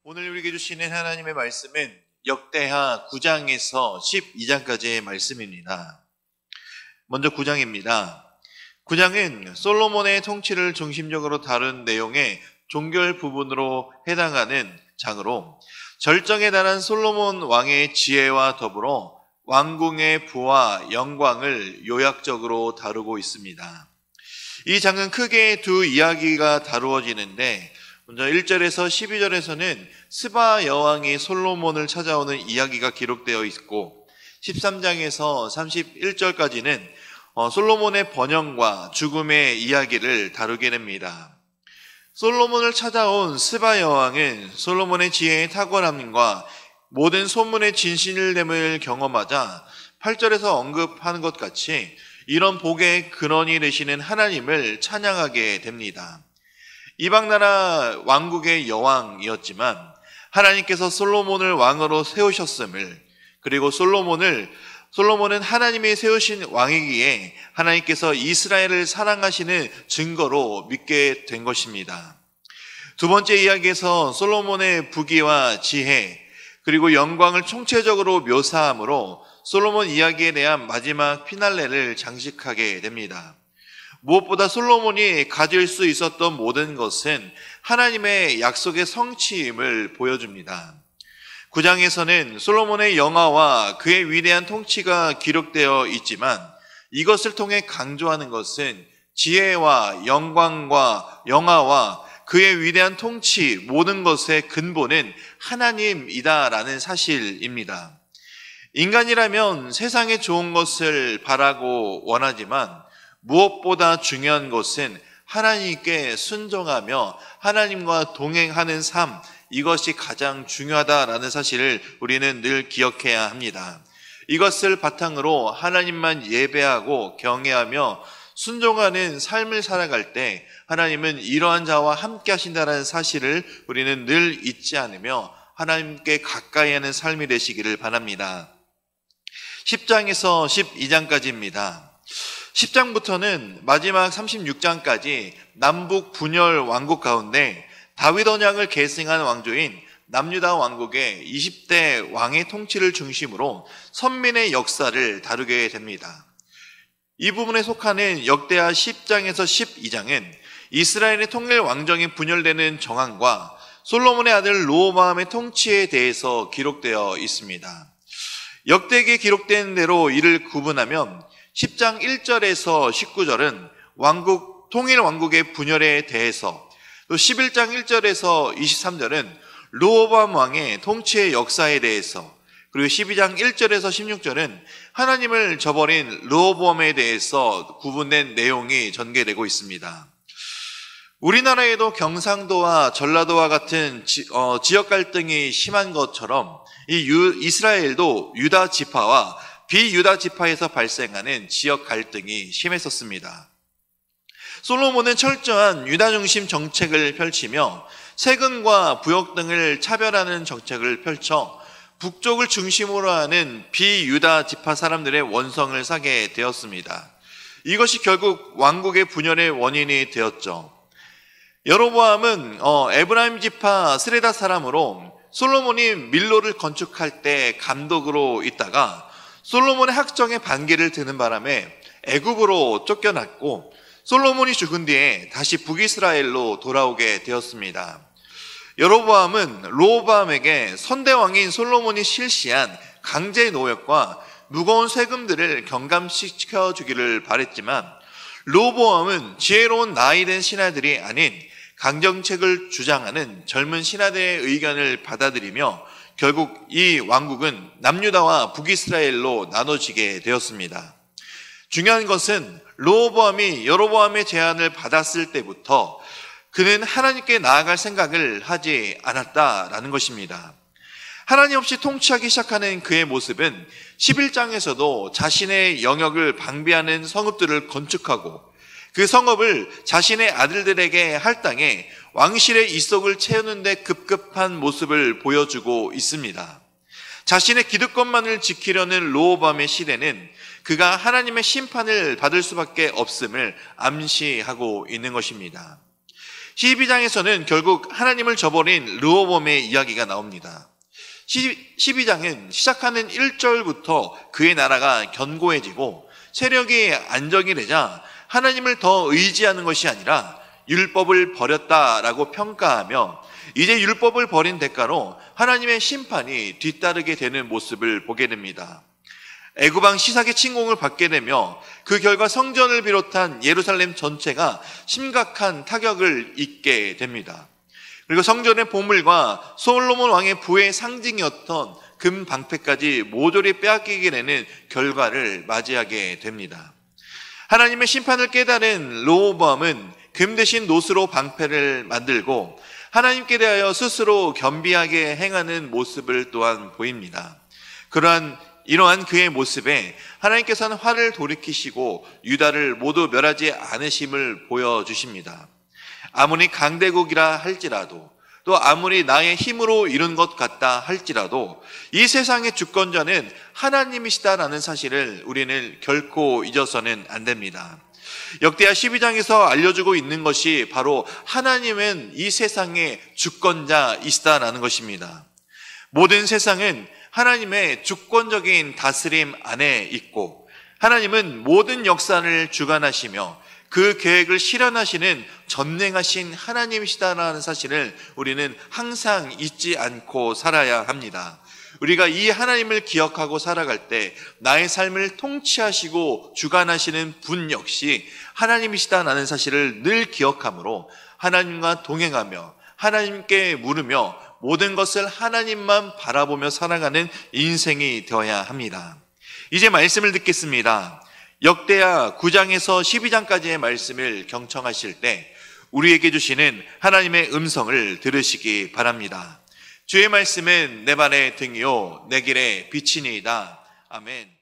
오늘 우리에게 주시는 하나님의 말씀은 역대하 9장에서 12장까지의 말씀입니다. 먼저 9장입니다. 9장은 솔로몬의 통치를 중심적으로 다룬 내용의 종결 부분으로 해당하는 장으로 절정에 달한 솔로몬 왕의 지혜와 더불어 왕궁의 부와 영광을 요약적으로 다루고 있습니다. 이 장은 크게 두 이야기가 다루어지는데 먼저 1절에서 12절에서는 스바 여왕이 솔로몬을 찾아오는 이야기가 기록되어 있고 13장에서 31절까지는 솔로몬의 번영과 죽음의 이야기를 다루게 됩니다. 솔로몬을 찾아온 스바 여왕은 솔로몬의 지혜의 탁월함과 모든 소문의 진실됨을 경험하자 8절에서 언급하는 것 같이 이런 복의 근원이 되시는 하나님을 찬양하게 됩니다. 이방나라 왕국의 여왕이었지만 하나님께서 솔로몬을 왕으로 세우셨음을, 그리고 솔로몬은 하나님이 세우신 왕이기에 하나님께서 이스라엘을 사랑하시는 증거로 믿게 된 것입니다. 두 번째 이야기에서 솔로몬의 부귀와 지혜 그리고 영광을 총체적으로 묘사함으로 솔로몬 이야기에 대한 마지막 피날레를 장식하게 됩니다. 무엇보다 솔로몬이 가질 수 있었던 모든 것은 하나님의 약속의 성취임을 보여줍니다. 9장에서는 솔로몬의 영화와 그의 위대한 통치가 기록되어 있지만 이것을 통해 강조하는 것은 지혜와 영광과 영화와 그의 위대한 통치, 모든 것의 근본은 하나님이다라는 사실입니다. 인간이라면 세상에 좋은 것을 바라고 원하지만 무엇보다 중요한 것은 하나님께 순종하며 하나님과 동행하는 삶, 이것이 가장 중요하다라는 사실을 우리는 늘 기억해야 합니다. 이것을 바탕으로 하나님만 예배하고 경외하며 순종하는 삶을 살아갈 때 하나님은 이러한 자와 함께 하신다는 사실을 우리는 늘 잊지 않으며 하나님께 가까이 하는 삶이 되시기를 바랍니다. 10장에서 12장까지입니다. 10장부터는 마지막 36장까지 남북 분열 왕국 가운데 다윗 언약을 계승한 왕조인 남유다 왕국의 20대 왕의 통치를 중심으로 선민의 역사를 다루게 됩니다. 이 부분에 속하는 역대하 10장에서 12장은 이스라엘의 통일 왕정이 분열되는 정황과 솔로몬의 아들 르호보암의 통치에 대해서 기록되어 있습니다. 역대기에 기록된 대로 이를 구분하면 10장 1절에서 19절은 통일 왕국의 분열에 대해서, 또 11장 1절에서 23절은 르호보암 왕의 통치의 역사에 대해서, 그리고 12장 1절에서 16절은 하나님을 저버린 르호보암에 대해서 구분된 내용이 전개되고 있습니다. 우리나라에도 경상도와 전라도와 같은 지역 갈등이 심한 것처럼 이스라엘도 유다 지파와 비유다 지파에서 발생하는 지역 갈등이 심했었습니다. 솔로몬은 철저한 유다 중심 정책을 펼치며 세금과 부역 등을 차별하는 정책을 펼쳐 북쪽을 중심으로 하는 비유다 지파 사람들의 원성을 사게 되었습니다. 이것이 결국 왕국의 분열의 원인이 되었죠. 여로보암은 에브라임 지파 스레다 사람으로 솔로몬이 밀로를 건축할 때 감독으로 있다가 솔로몬의 학정에 반기를 드는 바람에 애굽으로 쫓겨났고 솔로몬이 죽은 뒤에 다시 북이스라엘로 돌아오게 되었습니다. 여로보암은 르호보암에게 선대왕인 솔로몬이 실시한 강제 노역과 무거운 세금들을 경감시켜 주기를 바랬지만 르호보암은 지혜로운 나이 든 신하들이 아닌 강정책을 주장하는 젊은 신하들의 의견을 받아들이며 결국 이 왕국은 남유다와 북이스라엘로 나눠지게 되었습니다. 중요한 것은 르호보암이 여로보암의 제안을 받았을 때부터 그는 하나님께 나아갈 생각을 하지 않았다라는 것입니다. 하나님 없이 통치하기 시작하는 그의 모습은 11장에서도 자신의 영역을 방비하는 성읍들을 건축하고 그 성읍을 자신의 아들들에게 할당해 왕실의 이속을 채우는 데 급급한 모습을 보여주고 있습니다. 자신의 기득권만을 지키려는 르호보암의 시대는 그가 하나님의 심판을 받을 수밖에 없음을 암시하고 있는 것입니다. 12장에서는 결국 하나님을 저버린 르호보암의 이야기가 나옵니다. 12장은 시작하는 1절부터 그의 나라가 견고해지고 세력이 안정이 되자 하나님을 더 의지하는 것이 아니라 율법을 버렸다라고 평가하며 이제 율법을 버린 대가로 하나님의 심판이 뒤따르게 되는 모습을 보게 됩니다. 애굽왕 시삭의 침공을 받게 되며 그 결과 성전을 비롯한 예루살렘 전체가 심각한 타격을 입게 됩니다. 그리고 성전의 보물과 솔로몬 왕의 부의 상징이었던 금 방패까지 모조리 빼앗기게 되는 결과를 맞이하게 됩니다. 하나님의 심판을 깨달은 르호보암은 금 대신 노스로 방패를 만들고 하나님께 대하여 스스로 겸비하게 행하는 모습을 또한 보입니다. 이러한 그의 모습에 하나님께서는 화를 돌이키시고 유다를 모두 멸하지 않으심을 보여주십니다. 아무리 강대국이라 할지라도 또 아무리 나의 힘으로 이룬 것 같다 할지라도 이 세상의 주권자는 하나님이시다라는 사실을 우리는 결코 잊어서는 안 됩니다. 역대하 12장에서 알려주고 있는 것이 바로 하나님은 이 세상의 주권자이시다라는 것입니다. 모든 세상은 하나님의 주권적인 다스림 안에 있고 하나님은 모든 역사를 주관하시며 그 계획을 실현하시는 전능하신 하나님이시다라는 사실을 우리는 항상 잊지 않고 살아야 합니다. 우리가 이 하나님을 기억하고 살아갈 때 나의 삶을 통치하시고 주관하시는 분 역시 하나님이시다라는 사실을 늘 기억함으로 하나님과 동행하며 하나님께 물으며 모든 것을 하나님만 바라보며 살아가는 인생이 되어야 합니다. 이제 말씀을 듣겠습니다. 역대하 9장에서 12장까지의 말씀을 경청하실 때 우리에게 주시는 하나님의 음성을 들으시기 바랍니다. 주의 말씀은 내 발의 등이요 내 길의 빛이니이다. 아멘.